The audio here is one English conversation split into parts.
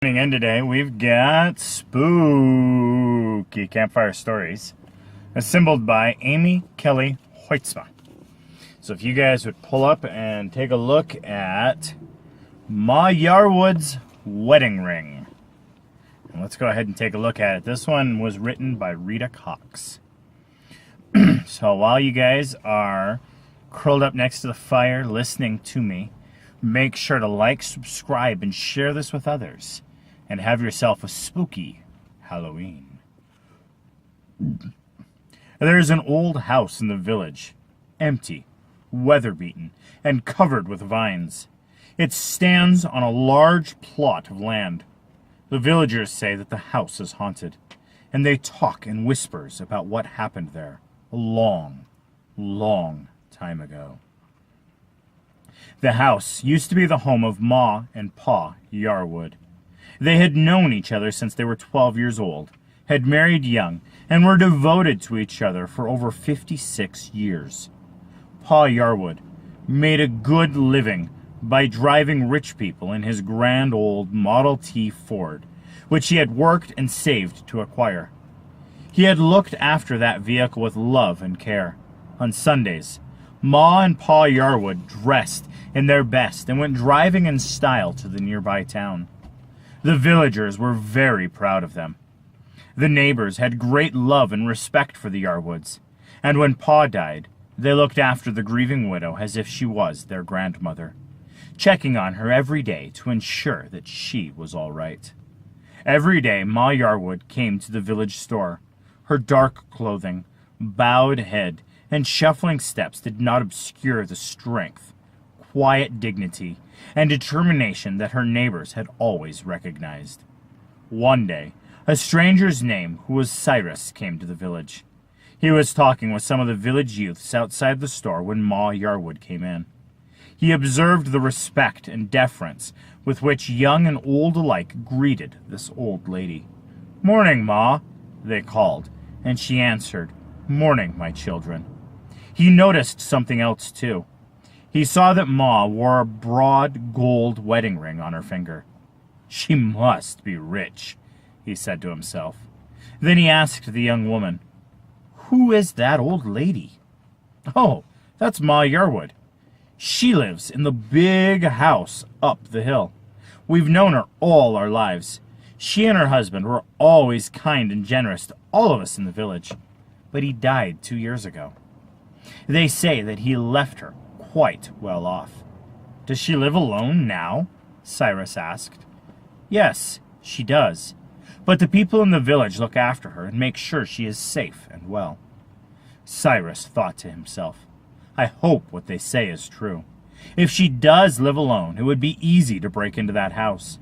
In today, we've got spooky campfire stories, assembled by Amy Kelley Hoitsma. So if you guys would pull up and take a look at Ma Yarwood's wedding ring. And let's go ahead and take a look at it. This one was written by Rita Cox. So while you guys are curled up next to the fire listening to me, make sure to like, subscribe, and share this with others. And have yourself a spooky Halloween. There is an old house in the village, empty, weather-beaten, and covered with vines. It stands on a large plot of land. The villagers say that the house is haunted, and they talk in whispers about what happened there a long, long time ago. The house used to be the home of Ma and Pa Yarwood. They had known each other since they were 12 years old, had married young, and were devoted to each other for over 56 years. Pa Yarwood made a good living by driving rich people in his grand old Model T Ford, which he had worked and saved to acquire. He had looked after that vehicle with love and care. On Sundays, Ma and Pa Yarwood dressed in their best and went driving in style to the nearby town. The villagers were very proud of them. The neighbors had great love and respect for the Yarwoods, and when Pa died, they looked after the grieving widow as if she was their grandmother, checking on her every day to ensure that she was all right. Every day, Ma Yarwood came to the village store. Her dark clothing, bowed head, and shuffling steps did not obscure the strength, quiet dignity, and determination that her neighbors had always recognized. One day, a stranger's name, who was Cyrus, came to the village. He was talking with some of the village youths outside the store when Ma Yarwood came in. He observed the respect and deference with which young and old alike greeted this old lady. "Morning, Ma," they called, and she answered, "Morning, my children." He noticed something else, too. He saw that Ma wore a broad gold wedding ring on her finger. "She must be rich," he said to himself. Then he asked the young woman, "Who is that old lady?" "Oh, that's Ma Yarwood. She lives in the big house up the hill. We've known her all our lives. She and her husband were always kind and generous to all of us in the village, but he died 2 years ago. They say that he left her quite well off." "Does she live alone now?" Cyrus asked. "Yes, she does. But the people in the village look after her and make sure she is safe and well." Cyrus thought to himself, "I hope what they say is true. If she does live alone, it would be easy to break into that house.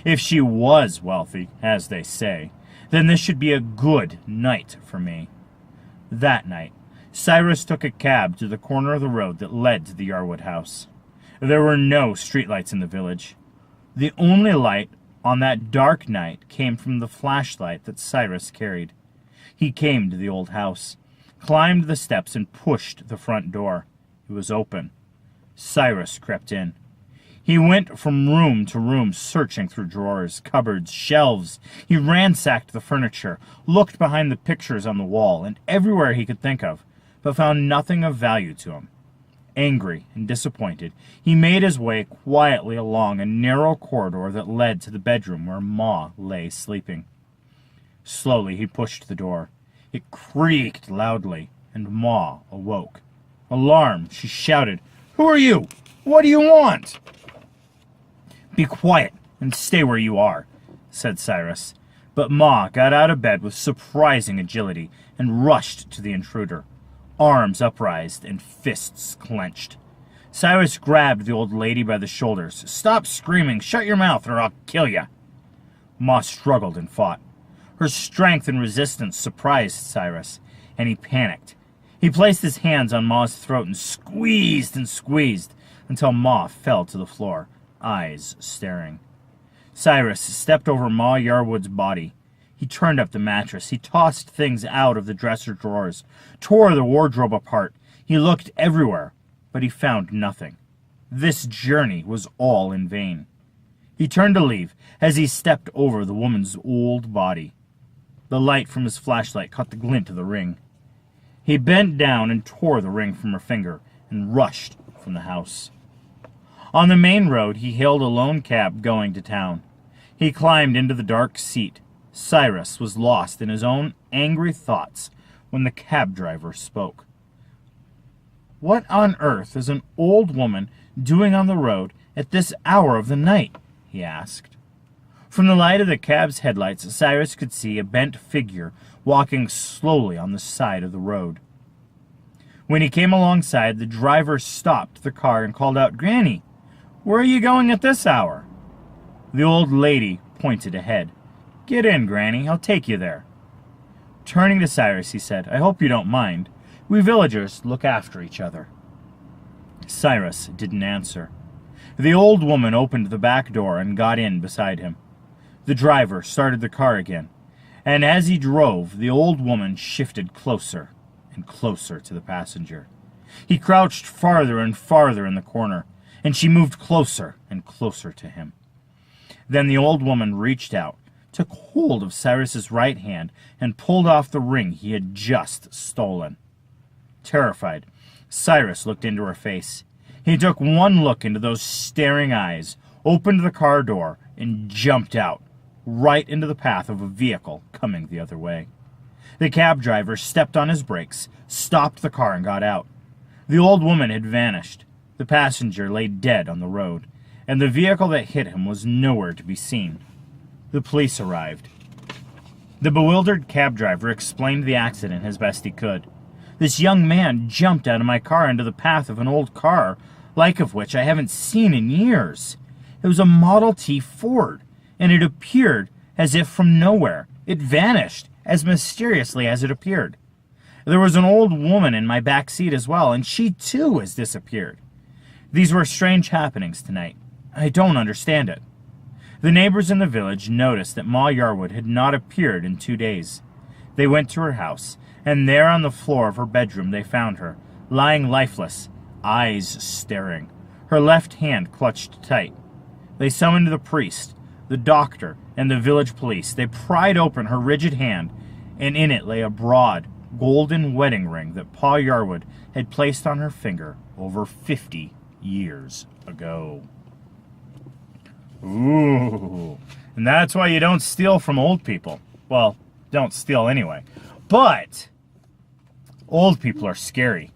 If she was wealthy, as they say, then this should be a good night for me." That night, Cyrus took a cab to the corner of the road that led to the Yarwood house. There were no streetlights in the village. The only light on that dark night came from the flashlight that Cyrus carried. He came to the old house, climbed the steps, and pushed the front door. It was open. Cyrus crept in. He went from room to room, searching through drawers, cupboards, shelves. He ransacked the furniture, looked behind the pictures on the wall, and everywhere he could think of, but found nothing of value to him. Angry and disappointed, he made his way quietly along a narrow corridor that led to the bedroom where Ma lay sleeping. Slowly he pushed the door. It creaked loudly, and Ma awoke. Alarmed, she shouted, "Who are you? What do you want?" "Be quiet and stay where you are," said Cyrus. But Ma got out of bed with surprising agility and rushed to the intruder, arms upraised and fists clenched. Cyrus grabbed the old lady by the shoulders. "Stop screaming! Shut your mouth or I'll kill you!" Ma struggled and fought. Her strength and resistance surprised Cyrus, and he panicked. He placed his hands on Ma's throat and squeezed until Ma fell to the floor, eyes staring. Cyrus stepped over Ma Yarwood's body. He turned up the mattress. He tossed things out of the dresser drawers, tore the wardrobe apart. He looked everywhere, but he found nothing. This journey was all in vain. He turned to leave as he stepped over the woman's old body. The light from his flashlight caught the glint of the ring. He bent down and tore the ring from her finger and rushed from the house. On the main road, he hailed a lone cab going to town. He climbed into the dark seat. Cyrus was lost in his own angry thoughts when the cab driver spoke. "What on earth is an old woman doing on the road at this hour of the night?" he asked. From the light of the cab's headlights, Cyrus could see a bent figure walking slowly on the side of the road. When he came alongside, the driver stopped the car and called out, "Granny, where are you going at this hour?" The old lady pointed ahead. "Get in, Granny, I'll take you there." Turning to Cyrus, he said, "I hope you don't mind. We villagers look after each other." Cyrus didn't answer. The old woman opened the back door and got in beside him. The driver started the car again, and as he drove, the old woman shifted closer and closer to the passenger. He crouched farther and farther in the corner, and she moved closer and closer to him. Then the old woman reached out, took hold of Cyrus's right hand, and pulled off the ring he had just stolen. Terrified, Cyrus looked into her face. He took one look into those staring eyes, opened the car door, and jumped out, right into the path of a vehicle coming the other way. The cab driver stepped on his brakes, stopped the car, and got out. The old woman had vanished. The passenger lay dead on the road, and the vehicle that hit him was nowhere to be seen. The police arrived. The bewildered cab driver explained the accident as best he could. "This young man jumped out of my car into the path of an old car, like of which I haven't seen in years. It was a Model T Ford, and it appeared as if from nowhere. It vanished as mysteriously as it appeared. There was an old woman in my back seat as well, and she too has disappeared. These were strange happenings tonight. I don't understand it." The neighbors in the village noticed that Ma Yarwood had not appeared in 2 days. They went to her house, and there on the floor of her bedroom they found her, lying lifeless, eyes staring, her left hand clutched tight. They summoned the priest, the doctor, and the village police. They pried open her rigid hand, and in it lay a broad, golden wedding ring that Pa Yarwood had placed on her finger over 50 years ago. Ooh, and that's why you don't steal from old people. Well, don't steal anyway. But old people are scary.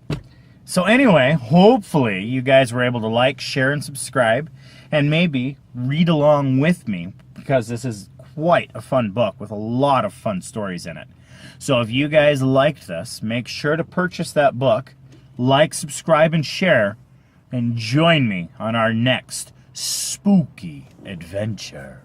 So anyway, hopefully you guys were able to like, share, and subscribe, and maybe read along with me, because this is quite a fun book with a lot of fun stories in it. So if you guys liked this, make sure to purchase that book, like, subscribe, and share, and join me on our next spooky adventure.